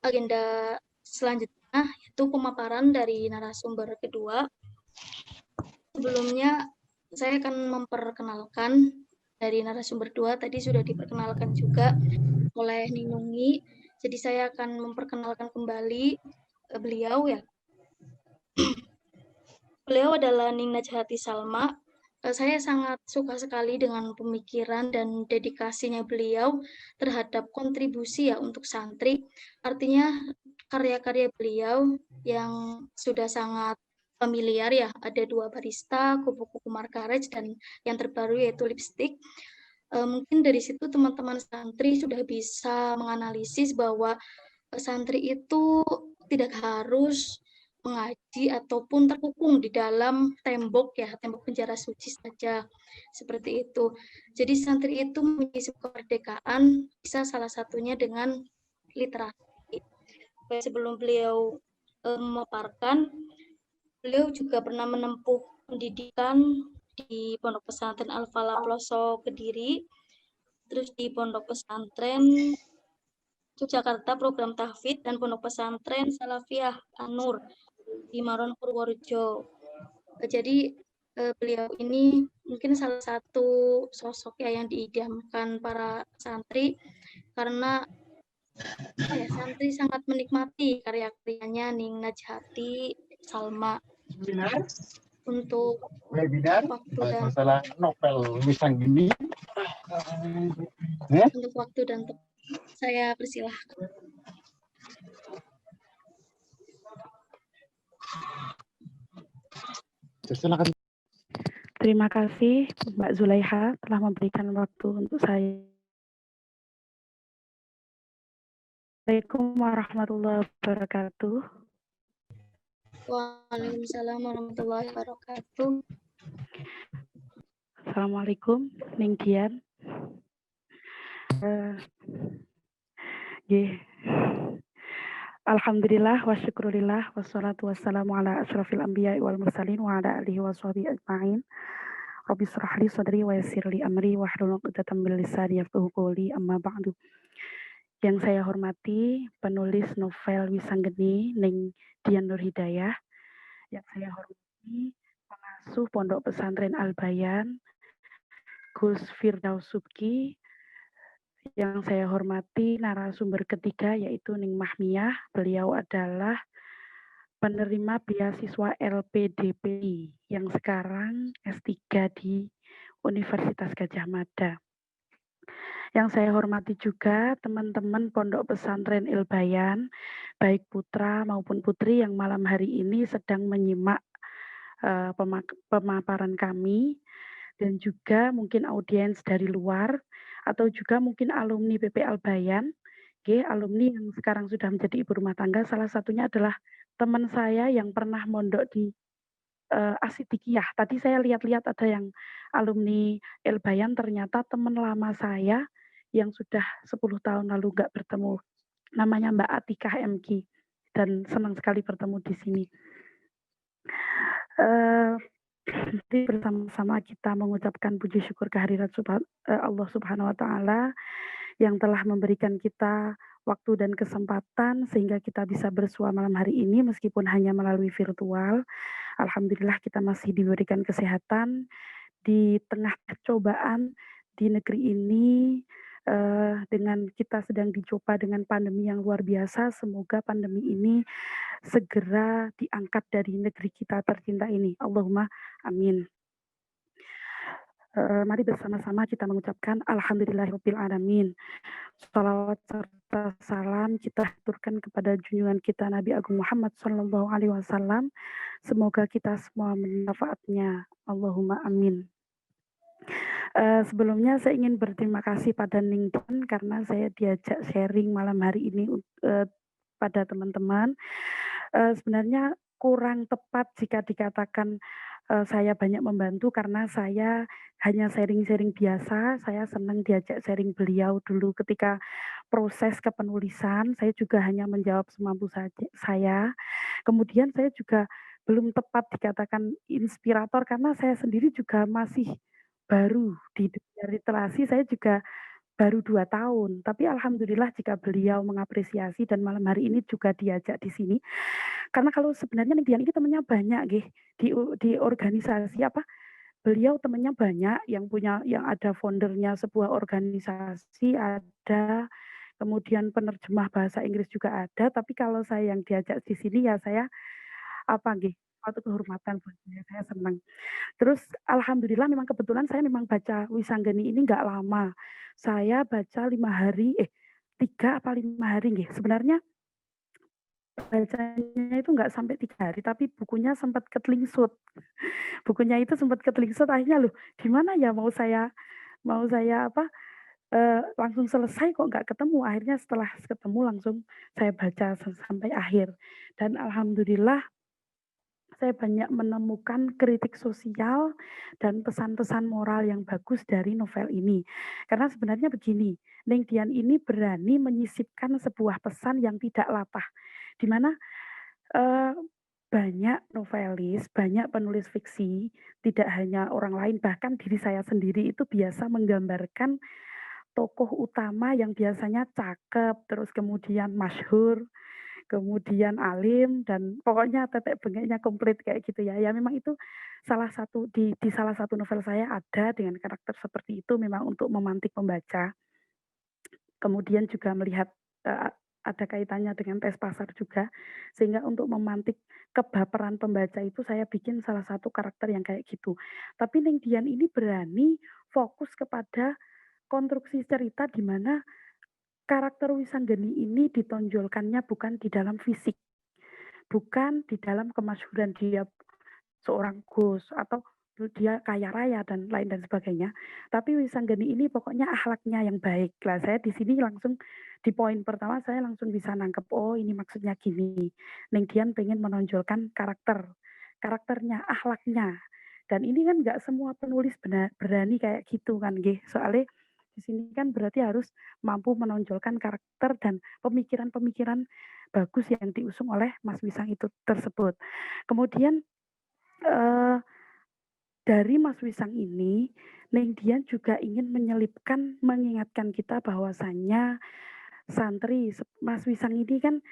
agenda selanjutnya yaitu pemaparan dari narasumber kedua. Sebelumnya saya akan memperkenalkan dari narasumber 2, tadi sudah diperkenalkan juga oleh Ninungi. Jadi saya akan memperkenalkan kembali beliau ya. Beliau adalah Ning Najhati Salma. Saya sangat suka sekali dengan pemikiran dan dedikasinya beliau terhadap kontribusi ya untuk santri. Artinya karya-karya beliau yang sudah sangat familiar ya, ada 2 barista, kupu-kupu Margaret, dan yang terbaru yaitu lipstick. Mungkin dari situ teman-teman santri sudah bisa menganalisis bahwa santri itu tidak harus mengaji ataupun terkungkung di dalam tembok ya, tembok penjara suci saja, seperti itu. Jadi santri itu memiliki kemerdekaan, bisa salah satunya dengan literasi. Sebelum beliau memaparkan, beliau juga pernah menempuh pendidikan di Pondok Pesantren Al-Falah Ploso Kediri, terus di Pondok Pesantren Yogyakarta program tahfidz dan Pondok Pesantren Salafiyah An-Nur di Maron Purworejo. Jadi beliau ini mungkin salah satu sosok ya yang diidamkan para santri karena ya santri sangat menikmati karya-karyanya Ning Najhati Salma. Untuk webinar waktu dan masalah novel Wisanggeni. untuk waktu dan saya persilahkan. Silakan. Terima kasih Mbak Zulaiha telah memberikan waktu untuk saya. Assalamualaikum warahmatullahi wabarakatuh. Waalaikumsalam warahmatullahi wabarakatuh. Assalamualaikum, Ning Dian. Alhamdulillah wa syukurillah wassalatu wassalamu ala asyrafil anbiya'i wal mursalin wa ala alihi wa sahbihi ajma'in. Rabbi shrah li sadri wa yassir li amri wahlul 'uqdatam min lisani yafqahu qawli, amma ba'du. Yang saya hormati penulis novel Wisanggeni Ning Dian Nur Hidayah, yang saya hormati pengasuh Pondok Pesantren Al Bayan Gus Firdaus Subki, yang saya hormati narasumber ketiga yaitu Ning Mahmiyah. Beliau adalah penerima beasiswa LPDPI yang sekarang S3 di Universitas Gadjah Mada. Yang saya hormati juga teman-teman Pondok Pesantren Al Bayan, baik putra maupun putri yang malam hari ini sedang menyimak pemaparan kami, dan juga mungkin audiens dari luar, atau juga mungkin alumni PP Al Bayan, alumni yang sekarang sudah menjadi ibu rumah tangga. Salah satunya adalah teman saya yang pernah mondok di Asidikiyah. Tadi saya lihat-lihat ada yang alumni Al Bayan, ternyata teman lama saya yang sudah 10 tahun lalu nggak bertemu. Namanya Mbak Atikah MG, dan senang sekali bertemu di sini. Nanti bersama-sama kita mengucapkan puji syukur kehadirat Allah Subhanahu wa Ta'ala yang telah memberikan kita waktu dan kesempatan sehingga kita bisa bersua malam hari ini meskipun hanya melalui virtual. Alhamdulillah kita masih diberikan kesehatan di tengah cobaan di negeri ini. Dengan kita sedang dicoba dengan pandemi yang luar biasa, semoga pandemi ini segera diangkat dari negeri kita tercinta ini. Allahumma amin. Mari bersama-sama kita mengucapkan Alhamdulillahirabbil alamin. Salawat serta salam kita haturkan kepada junjungan kita Nabi Agung Muhammad Sallallahu Alaihi Wasallam. Semoga kita semua memanfaatnya. Allahumma amin. Sebelumnya saya ingin berterima kasih pada Ning Dian karena saya diajak sharing malam hari ini pada teman-teman. Sebenarnya kurang tepat jika dikatakan saya banyak membantu karena saya hanya sharing-sharing biasa. Saya senang diajak sharing beliau dulu ketika proses kepenulisan. Saya juga hanya menjawab semampu saya. Kemudian saya juga belum tepat dikatakan inspirator karena saya sendiri juga masih baru di dunia literasi. Saya juga baru 2 tahun, tapi alhamdulillah jika beliau mengapresiasi dan malam hari ini juga diajak di sini. Karena kalau sebenarnya nih Dian ini temennya banyak nggih, di organisasi apa, beliau temennya banyak yang ada foundernya sebuah organisasi ada, kemudian penerjemah bahasa Inggris juga ada, tapi kalau saya yang diajak di sini ya saya, apa nggih, suatu kehormatan buat saya senang. Terus alhamdulillah memang kebetulan saya memang baca Wisanggeni ini nggak lama. Saya baca 5 hari, 3 apa 5 hari nggih. Sebenarnya bacanya itu nggak sampai 3 hari, tapi bukunya sempat ketelingsut. Bukunya itu sempat ketelingsut, akhirnya loh gimana ya mau saya apa, langsung selesai kok nggak ketemu. Akhirnya setelah ketemu langsung saya baca sampai akhir. Dan alhamdulillah saya banyak menemukan kritik sosial dan pesan-pesan moral yang bagus dari novel ini. Karena sebenarnya begini, Neng Dian ini berani menyisipkan sebuah pesan yang tidak latah, di mana banyak novelis, banyak penulis fiksi, tidak hanya orang lain, bahkan diri saya sendiri itu biasa menggambarkan tokoh utama yang biasanya cakep, terus kemudian masyhur, kemudian alim dan pokoknya tetek bengeknya komplit kayak gitu ya. Ya memang itu salah satu di salah satu novel saya ada dengan karakter seperti itu memang untuk memantik pembaca. Kemudian juga melihat, ada kaitannya dengan tes pasar juga, sehingga untuk memantik kebaperan pembaca itu saya bikin salah satu karakter yang kayak gitu. Tapi Neng Dian ini berani fokus kepada konstruksi cerita di mana karakter Wisanggeni ini ditonjolkannya bukan di dalam fisik, bukan di dalam kemasyhuran dia seorang Gus atau dia kaya raya dan lain dan sebagainya. Tapi Wisanggeni ini pokoknya akhlaknya yang baik. Lah saya di sini langsung di poin pertama saya langsung bisa nangkep, oh ini maksudnya gini. Neng Dian pengen menonjolkan karakternya, akhlaknya. Dan ini kan nggak semua penulis berani kayak gitu kan, nggih. Soalnya di sini kan berarti harus mampu menonjolkan karakter dan pemikiran-pemikiran bagus yang diusung oleh Mas Wisang itu tersebut. Kemudian dari Mas Wisang ini, Neng Dian juga ingin mengingatkan kita bahwasannya santri, Mas Wisang ini kan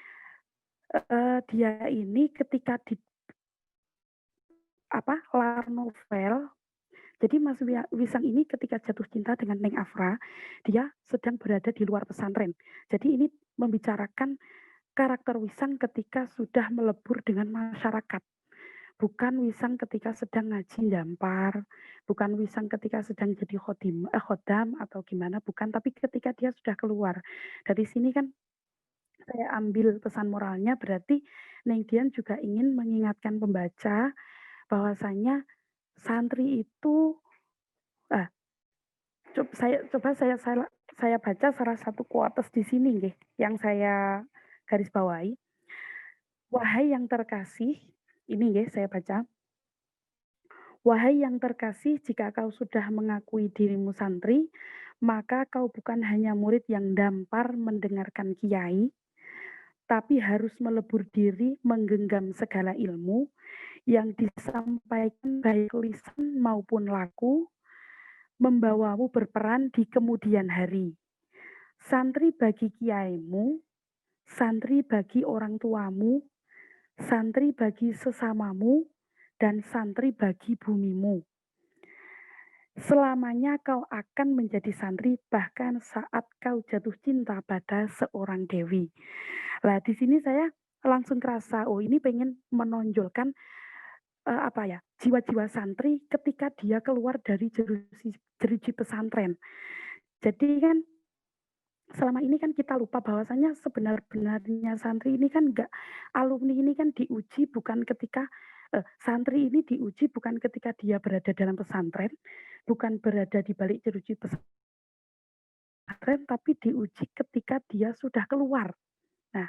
dia ini ketika di lar novel, jadi Mas Wisang ini ketika jatuh cinta dengan Neng Afra, dia sedang berada di luar pesantren. Jadi ini membicarakan karakter Wisang ketika sudah melebur dengan masyarakat. Bukan Wisang ketika sedang ngaji dampar, bukan Wisang ketika sedang jadi khodam atau gimana, bukan, tapi ketika dia sudah keluar. Dari sini kan saya ambil pesan moralnya, berarti Neng Dian juga ingin mengingatkan pembaca bahwasanya santri itu, saya baca salah satu quotes di sini nggih, yang saya garis bawahi. Wahai yang terkasih, ini nggih saya baca. Wahai yang terkasih, jika kau sudah mengakui dirimu santri, maka kau bukan hanya murid yang dampar mendengarkan kiai, tapi harus melebur diri menggenggam segala ilmu yang disampaikan baik lisan maupun laku, membawamu berperan di kemudian hari. Santri bagi kiaimu, santri bagi orang tuamu, santri bagi sesamamu, dan santri bagi bumimu. Selamanya kau akan menjadi santri bahkan saat kau jatuh cinta pada seorang dewi. Nah, di sini saya langsung kerasa, oh ini pengen menonjolkan jiwa-jiwa santri ketika dia keluar dari jeruji pesantren. Jadi kan selama ini kan kita lupa bahwasanya sebenar-benarnya santri ini kan alumni ini kan diuji bukan ketika santri ini diuji bukan ketika dia berada dalam pesantren, bukan berada di balik jeruji pesantren, tapi diuji ketika dia sudah keluar. Nah,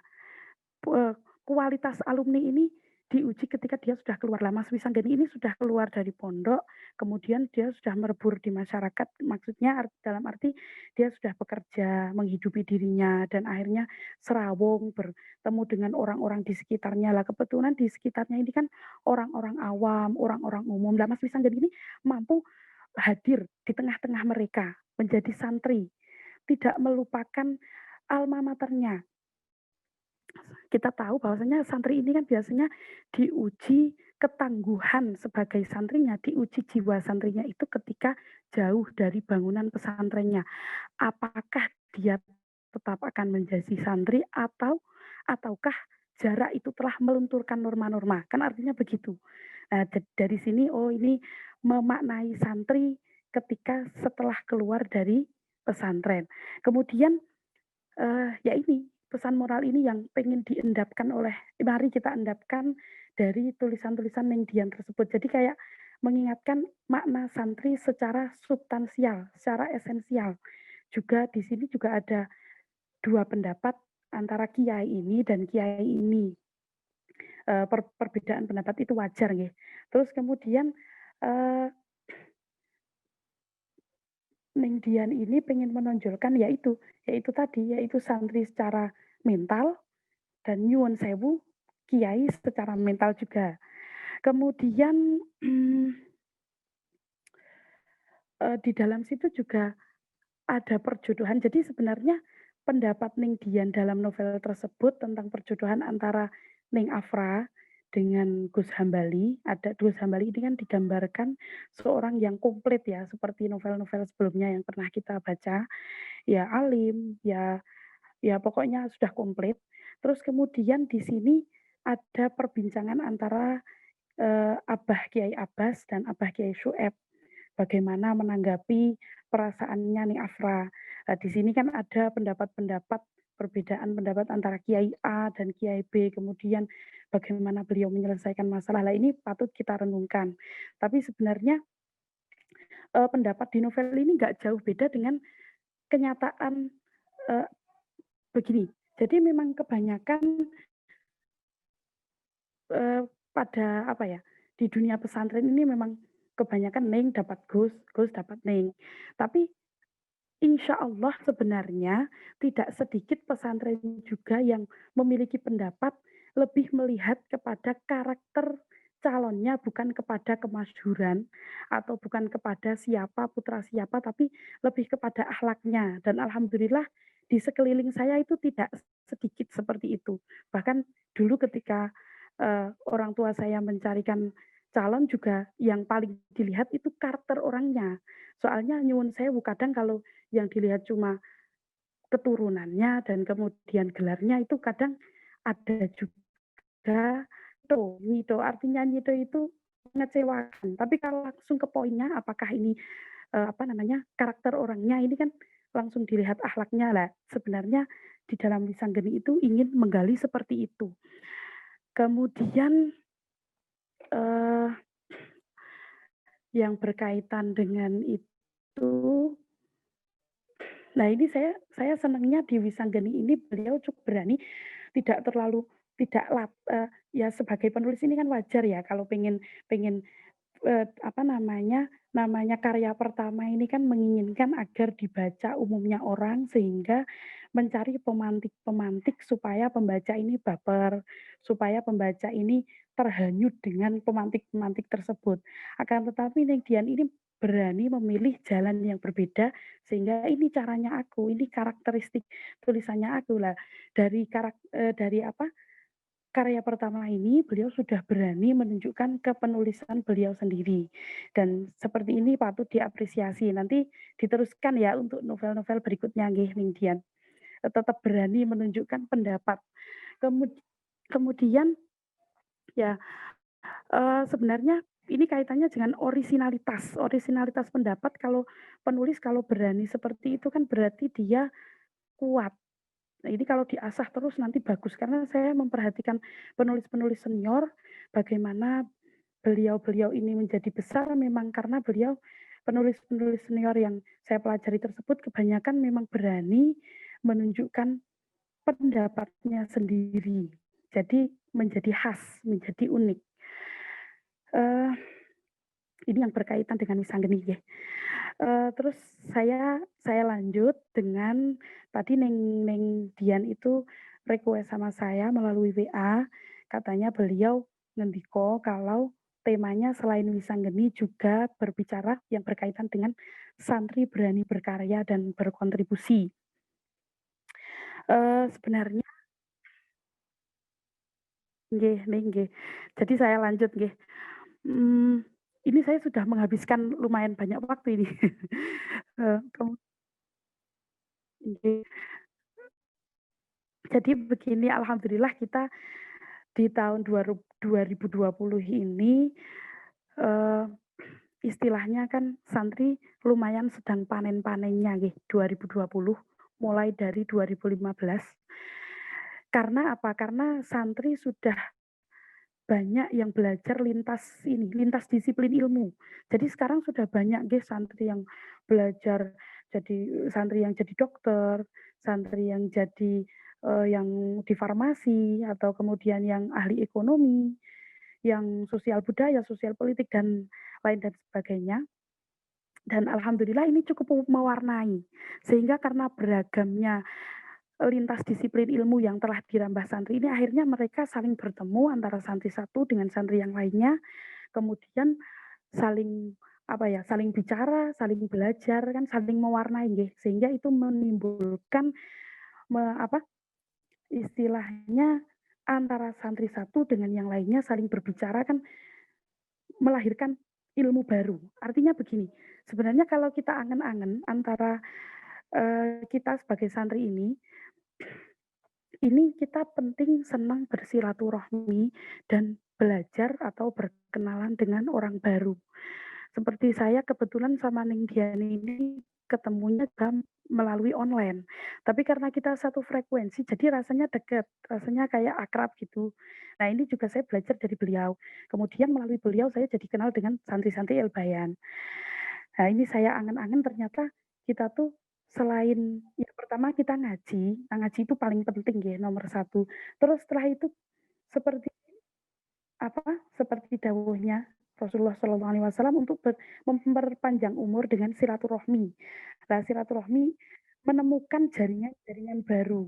kualitas alumni ini diuji ketika dia sudah keluar. Lah Mas Wisanggeni ini sudah keluar dari pondok, kemudian dia sudah merebur di masyarakat, maksudnya dalam arti dia sudah bekerja, menghidupi dirinya, dan akhirnya serawung, bertemu dengan orang-orang di sekitarnya. Lah kebetulan di sekitarnya ini kan orang-orang awam, orang-orang umum. Lah Mas Wisanggeni ini mampu hadir di tengah-tengah mereka, menjadi santri, tidak melupakan alma maternya. Kita tahu bahwasanya santri ini kan biasanya diuji ketangguhan sebagai santrinya, diuji jiwa santrinya itu ketika jauh dari bangunan pesantrennya. Apakah dia tetap akan menjadi santri ataukah jarak itu telah melunturkan norma-norma, kan artinya begitu. Nah, dari sini ini memaknai santri ketika setelah keluar dari pesantren. Kemudian ya ini pesan moral ini yang pengen diendapkan mari kita endapkan dari tulisan-tulisan Neng Dian tersebut. Jadi kayak mengingatkan makna santri secara substansial, secara esensial. Juga di sini juga ada dua pendapat antara kiai ini dan kiai ini. Perbedaan pendapat itu wajar nggih. Terus kemudian Neng Dian ini pengen menonjolkan yaitu santri secara mental dan nyuwun sewu kiai secara mental juga. Kemudian di dalam situ juga ada perjodohan. Jadi sebenarnya pendapat Neng Dian dalam novel tersebut tentang perjodohan antara Neng Afra dengan Gus Hambali. Gus Hambali ini kan digambarkan seorang yang komplit ya, seperti novel-novel sebelumnya yang pernah kita baca. Ya alim, ya pokoknya sudah komplit. Terus kemudian di sini ada perbincangan antara Abah Kiai Abbas dan Abah Kiai Syueb. Bagaimana menanggapi perasaannya nih Afra. Nah, di sini kan ada perbedaan pendapat antara Kiai A dan Kiai B. Kemudian bagaimana beliau menyelesaikan masalah. Nah, ini patut kita renungkan. Tapi sebenarnya pendapat di novel ini nggak jauh beda dengan kenyataan begini. Jadi memang kebanyakan pada di dunia pesantren ini memang kebanyakan Neng dapat Gus dapat Neng. Tapi insya Allah sebenarnya tidak sedikit pesantren juga yang memiliki pendapat lebih melihat kepada karakter calonnya, bukan kepada kemasyhuran atau bukan kepada siapa putra siapa, tapi lebih kepada akhlaknya. Dan alhamdulillah di sekeliling saya itu tidak sedikit seperti itu. Bahkan dulu ketika orang tua saya mencarikan calon juga yang paling dilihat itu karakter orangnya. Soalnya nyuwun sewu kadang kalau yang dilihat cuma keturunannya dan kemudian gelarnya itu kadang ada juga nyito. Artinya nyito itu mengecewakan. Tapi kalau langsung ke poinnya apakah ini karakter orangnya ini kan langsung dilihat akhlaknya lah. Sebenarnya di dalam Wisanggeni itu ingin menggali seperti itu. Kemudian yang berkaitan dengan itu, nah ini saya senangnya di Wisanggeni ini beliau cukup berani, tidak terlalu ya sebagai penulis ini kan wajar ya kalau pengen namanya karya pertama ini kan menginginkan agar dibaca umumnya orang sehingga mencari pemantik-pemantik supaya pembaca ini baper, supaya pembaca ini terhanyut dengan pemantik-pemantik tersebut. Akan tetapi Neng Dian ini berani memilih jalan yang berbeda sehingga ini caranya aku, ini karakteristik tulisannya aku lah. Dari karya pertama ini beliau sudah berani menunjukkan kepenulisan beliau sendiri dan seperti ini patut diapresiasi. Nanti diteruskan ya untuk novel-novel berikutnya nggih Ning Dian. Tetap berani menunjukkan pendapat. Kemudian ya sebenarnya ini kaitannya dengan orisinalitas pendapat. Kalau penulis kalau berani seperti itu kan berarti dia kuat. Nah, ini kalau diasah terus nanti bagus karena saya memperhatikan penulis-penulis senior bagaimana beliau-beliau ini menjadi besar memang karena beliau penulis-penulis senior yang saya pelajari tersebut kebanyakan memang berani menunjukkan pendapatnya sendiri. Jadi menjadi khas, menjadi unik. Ini yang berkaitan dengan Wisanggeni ya. Terus saya lanjut dengan tadi Neng Dian itu request sama saya melalui WA, katanya beliau ngendiko kalau temanya selain Wisanggeni juga berbicara yang berkaitan dengan santri berani berkarya dan berkontribusi. Sebenarnya nggih. Jadi saya lanjut nggih. Ini saya sudah menghabiskan lumayan banyak waktu ini. Eee, kem nggih. Jadi begini, alhamdulillah kita di tahun 2020 ini, eee, istilahnya kan santri lumayan sedang panen-panennya nggih, 2020 mulai dari 2015. Karena apa? Karena santri sudah banyak yang belajar lintas disiplin ilmu. Jadi sekarang sudah banyak nggih santri yang belajar santri yang jadi dokter, santri yang jadi, yang di farmasi, atau kemudian yang ahli ekonomi, yang sosial budaya, sosial politik, dan lain dan sebagainya. Dan alhamdulillah ini cukup mewarnai, sehingga karena beragamnya lintas disiplin ilmu yang telah dirambah santri ini, akhirnya mereka saling bertemu antara santri satu dengan santri yang lainnya, kemudian saling saling bicara, saling belajar, kan saling mewarnai nggih, sehingga itu menimbulkan istilahnya antara santri satu dengan yang lainnya saling berbicara, kan melahirkan ilmu baru. Artinya begini, sebenarnya kalau kita angen-angen antara, kita sebagai santri ini kita penting senang bersilaturahmi dan belajar atau berkenalan dengan orang baru. Seperti saya kebetulan sama Ningdian ini ketemunya melalui online. Tapi karena kita satu frekuensi, jadi rasanya dekat, rasanya kayak akrab gitu. Nah, ini juga saya belajar dari beliau. Kemudian melalui beliau saya jadi kenal dengan santri-santri Elbayan. Nah, ini saya angen-angen ternyata kita tuh selain yang pertama kita ngaji, nah ngaji itu paling penting ya, nomor satu. Terus setelah itu seperti seperti dawuhnya Rasulullah SAW untuk memperpanjang umur dengan silaturahmi. Nah, silaturahmi menemukan jaringan-jaringan baru,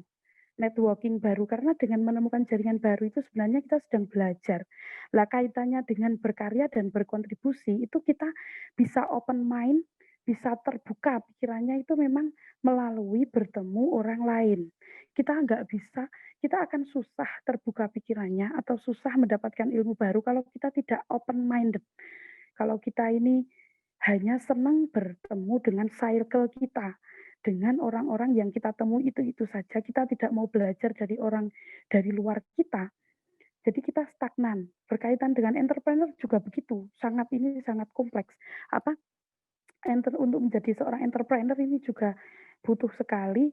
networking baru, karena dengan menemukan jaringan baru itu sebenarnya kita sedang belajar. Lah kaitannya dengan berkarya dan berkontribusi itu kita bisa open mind, bisa terbuka pikirannya itu memang melalui bertemu orang lain. Kita akan susah terbuka pikirannya atau susah mendapatkan ilmu baru kalau kita tidak open minded. Kalau kita ini hanya senang bertemu dengan circle kita, dengan orang-orang yang kita temui itu saja, kita tidak mau belajar dari orang dari luar kita, jadi kita stagnan. Berkaitan dengan entrepreneur juga begitu, sangat kompleks. Untuk menjadi seorang entrepreneur ini juga butuh sekali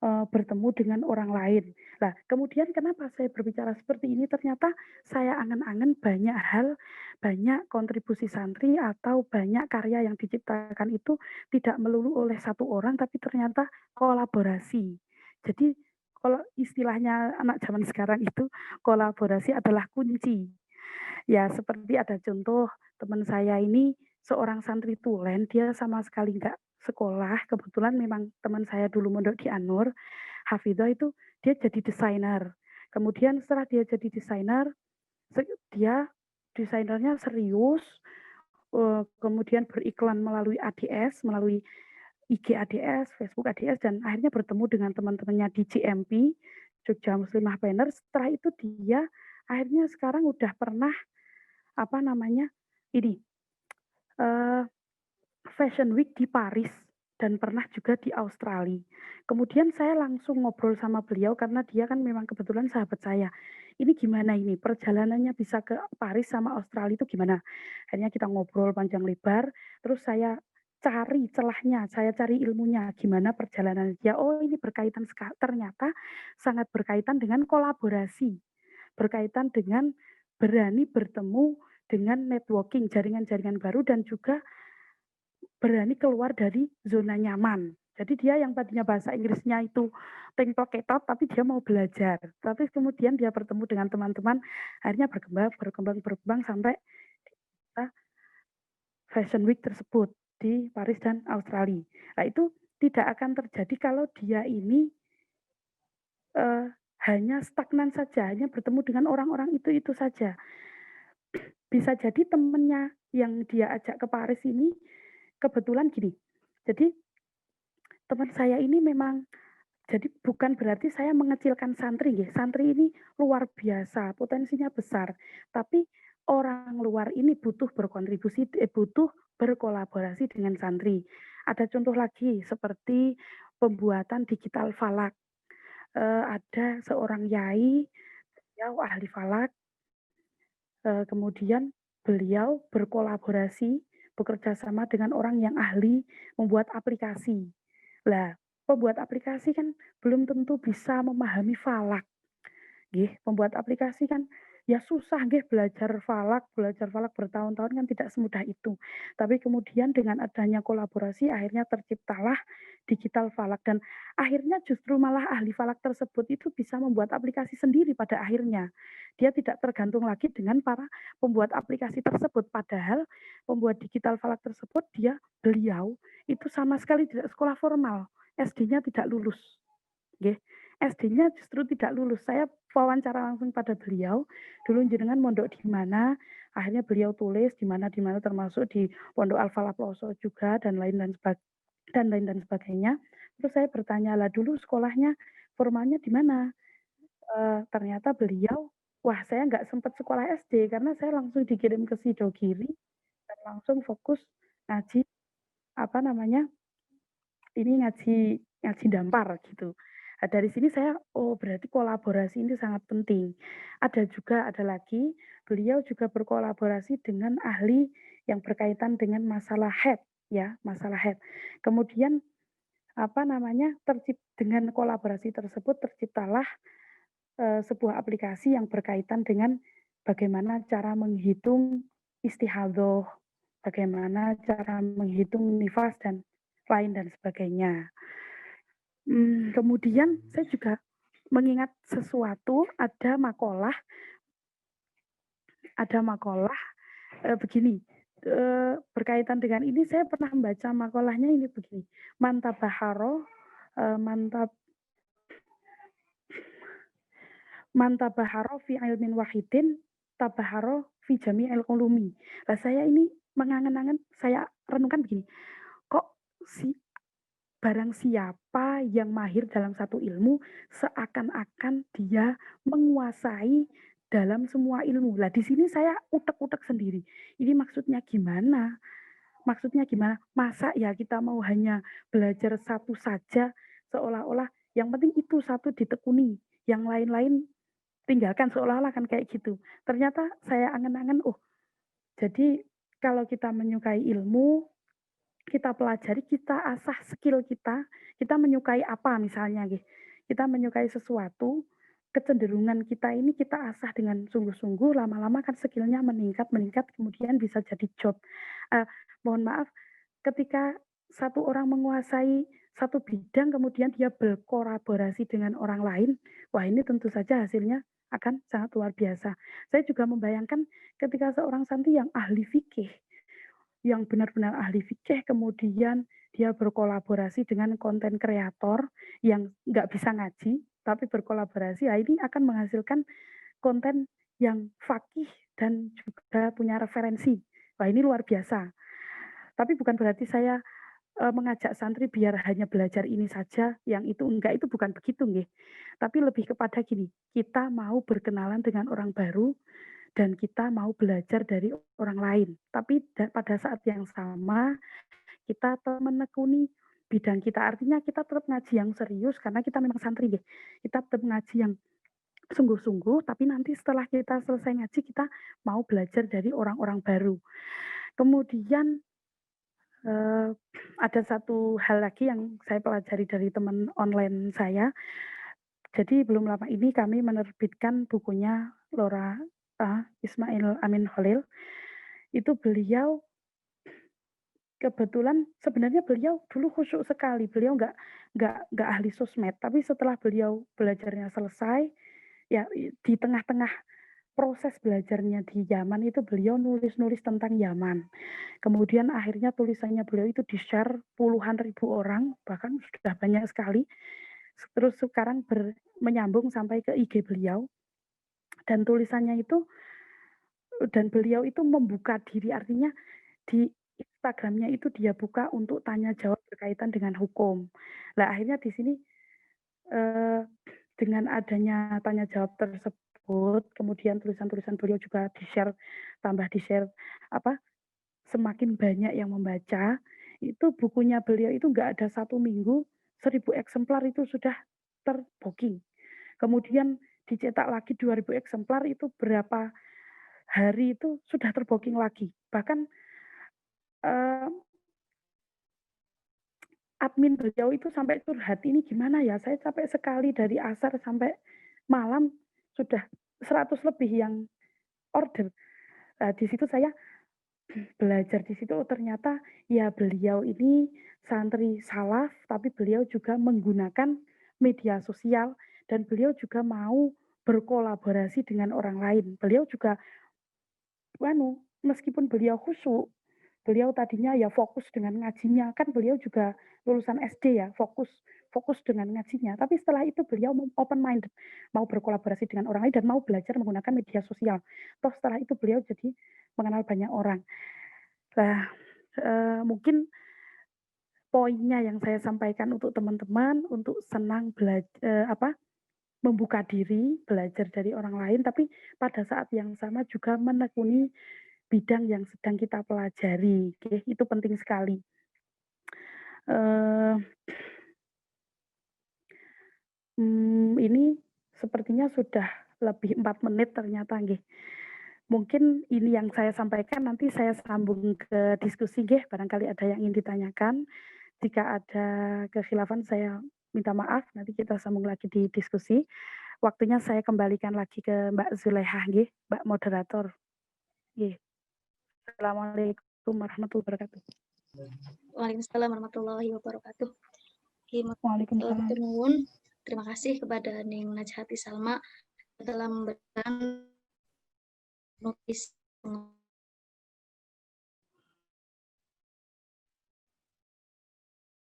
bertemu dengan orang lain. Nah, kemudian kenapa saya berbicara seperti ini, ternyata saya angen-angen banyak hal, banyak kontribusi santri atau banyak karya yang diciptakan itu tidak melulu oleh satu orang, tapi ternyata kolaborasi. Jadi, kalau istilahnya anak zaman sekarang itu, kolaborasi adalah kunci. Ya, seperti ada contoh teman saya ini seorang santri tulen, dia sama sekali nggak sekolah, kebetulan memang teman saya dulu mondok di Anur, hafidhah itu dia jadi desainer. Kemudian setelah dia jadi desainer, dia desainernya serius, kemudian beriklan melalui ADS, melalui IG ADS, Facebook ADS, dan akhirnya bertemu dengan teman-temannya di JMP, Jogja Muslimah Planner. Setelah itu dia akhirnya sekarang udah pernah ini, Fashion Week di Paris dan pernah juga di Australia. Kemudian saya langsung ngobrol sama beliau karena dia kan memang kebetulan sahabat saya. Ini gimana ini perjalanannya bisa ke Paris sama Australia itu gimana? Akhirnya kita ngobrol panjang lebar, terus saya cari celahnya, saya cari ilmunya, gimana perjalanan dia. Oh, ini ternyata sangat berkaitan dengan kolaborasi, berkaitan dengan berani bertemu dengan networking, jaringan-jaringan baru, dan juga berani keluar dari zona nyaman. Jadi dia yang tadinya bahasa Inggrisnya itu tengklok-ketot, tapi dia mau belajar. Tapi kemudian dia bertemu dengan teman-teman, akhirnya berkembang sampai Fashion Week tersebut di Paris dan Australia. Nah, itu tidak akan terjadi kalau dia ini hanya stagnan saja, hanya bertemu dengan orang-orang itu saja. bisa jadi temennya yang dia ajak ke Paris ini kebetulan gini. Jadi teman saya ini memang jadi bukan berarti saya mengecilkan santri nggih. Santri ini luar biasa, potensinya besar. Tapi orang luar ini butuh berkontribusi, butuh berkolaborasi dengan santri. Ada contoh lagi seperti pembuatan digital falak. Ada seorang yai, beliau ahli falak, kemudian beliau berkolaborasi, bekerja sama dengan orang yang ahli membuat aplikasi. Lah, pembuat aplikasi kan belum tentu bisa memahami falak. Nggih, pembuat aplikasi kan ya susah nggih belajar falak bertahun-tahun kan tidak semudah itu. Tapi kemudian dengan adanya kolaborasi akhirnya terciptalah digital falak dan akhirnya justru malah ahli falak tersebut itu bisa membuat aplikasi sendiri pada akhirnya. Dia tidak tergantung lagi dengan para pembuat aplikasi tersebut. Padahal pembuat digital falak tersebut beliau itu sama sekali tidak sekolah formal, SD-nya tidak lulus. Nggih. SD-nya justru tidak lulus. Saya wawancara langsung pada beliau, dulu jenengan mondok di mana, akhirnya beliau tulis di mana termasuk di Pondok Al-Falah Ploso juga dan lain dan sebagainya. Terus saya bertanya, "Lah dulu sekolahnya formalnya di mana?" Ternyata beliau, "Wah, saya nggak sempat sekolah SD karena saya langsung dikirim ke Sidogiri dan langsung fokus ngaji apa namanya, ini ngaji dampar gitu." Nah, dari sini saya, oh berarti kolaborasi ini sangat penting. Ada lagi, beliau juga berkolaborasi dengan ahli yang berkaitan dengan masalah head, ya, masalah head. Kemudian apa namanya, dengan kolaborasi tersebut terciptalah sebuah aplikasi yang berkaitan dengan bagaimana cara menghitung istihadzoh, bagaimana cara menghitung nifas dan lain dan sebagainya. Kemudian saya juga mengingat sesuatu, ada makalah begini, berkaitan dengan ini saya pernah membaca makalahnya ini begini, "Man tabaharo fi ilmin wahidin tabaharo fi jami'il ulumi." Nah, saya ini mengangen-angen, saya renungkan begini, kok barang siapa yang mahir dalam satu ilmu, seakan-akan dia menguasai dalam semua ilmu. Lah di sini saya utek-utek sendiri. Ini maksudnya gimana? Maksudnya gimana? Masa ya kita mau hanya belajar satu saja, seolah-olah yang penting itu satu ditekuni, yang lain-lain tinggalkan, seolah-olah kan kayak gitu. Ternyata saya angen-angen, oh jadi kalau kita menyukai ilmu, kita pelajari, kita asah skill kita menyukai apa misalnya gitu. Kita menyukai sesuatu, kecenderungan kita ini kita asah dengan sungguh-sungguh, lama-lama kan skillnya meningkat, kemudian bisa jadi job. Uh, Mohon maaf, ketika satu orang menguasai satu bidang, kemudian dia berkolaborasi dengan orang lain, wah ini tentu saja hasilnya akan sangat luar biasa. Saya juga membayangkan ketika seorang santri yang ahli fikih, yang benar-benar ahli fikih, kemudian dia berkolaborasi dengan konten kreator yang nggak bisa ngaji, tapi berkolaborasi, ya ini akan menghasilkan konten yang fakih dan juga punya referensi. Wah ini luar biasa. Tapi bukan berarti saya mengajak santri biar hanya belajar ini saja, yang itu enggak, itu bukan begitu nggih. Tapi lebih kepada gini, kita mau berkenalan dengan orang baru, dan kita mau belajar dari orang lain. Tapi pada saat yang sama, kita tetap menekuni bidang kita. Artinya kita tetap ngaji yang serius, karena kita memang santri deh. Kita tetap ngaji yang sungguh-sungguh, tapi nanti setelah kita selesai ngaji, kita mau belajar dari orang-orang baru. Kemudian ada satu hal lagi yang saya pelajari dari teman online saya. Jadi belum lama ini kami menerbitkan bukunya Lora Ismail Amin Khalil. Itu beliau kebetulan sebenarnya beliau dulu khusyuk sekali. Beliau nggak ahli sosmed, tapi setelah beliau belajarnya selesai, ya di tengah-tengah proses belajarnya di Yaman itu beliau nulis-nulis tentang Yaman. Kemudian akhirnya tulisannya beliau itu di-share puluhan ribu orang, bahkan sudah banyak sekali. Terus sekarang menyambung sampai ke IG beliau. Dan tulisannya itu dan beliau itu membuka diri, artinya di Instagramnya itu dia buka untuk tanya jawab berkaitan dengan hukum. Nah akhirnya di sini dengan adanya tanya jawab tersebut, kemudian tulisan-tulisan beliau juga di-share, tambah di-share semakin banyak yang membaca, itu bukunya beliau itu nggak ada 1 minggu 1000 eksemplar itu sudah terbooking. Kemudian dicetak lagi 2000 eksemplar itu berapa hari itu sudah terbooking lagi. Bahkan admin beliau itu sampai curhat, "Ini gimana ya, saya capek sekali dari asar sampai malam sudah 100 lebih yang order." Nah, di situ saya belajar di situ, oh ternyata ya beliau ini santri salaf, tapi beliau juga menggunakan media sosial dan beliau juga mau berkolaborasi dengan orang lain. Beliau juga meskipun beliau khusyuk, beliau tadinya ya fokus dengan ngajinya, kan beliau juga lulusan SD ya, fokus dengan ngajinya. Tapi setelah itu beliau open minded, mau berkolaborasi dengan orang lain dan mau belajar menggunakan media sosial. Toh setelah itu beliau jadi mengenal banyak orang. Nah, mungkin poinnya yang saya sampaikan untuk teman-teman untuk senang membuka diri, belajar dari orang lain, tapi pada saat yang sama juga menekuni bidang yang sedang kita pelajari, itu penting sekali. Ini sepertinya sudah lebih 4 menit ternyata nggih. Mungkin ini yang saya sampaikan, nanti saya sambung ke diskusi nggih, barangkali ada yang ingin ditanyakan. Jika ada kekhilafan saya minta maaf, nanti kita sambung lagi di diskusi. Waktunya saya kembalikan lagi ke Mbak Zulehah nggih, Mbak moderator. Nggih. Assalamualaikum warahmatullahi wabarakatuh. Waalaikumsalam warahmatullahi wabarakatuh. Waalaikumsalam. Terima kasih kepada Ning Najhati Salma telah memberikan notis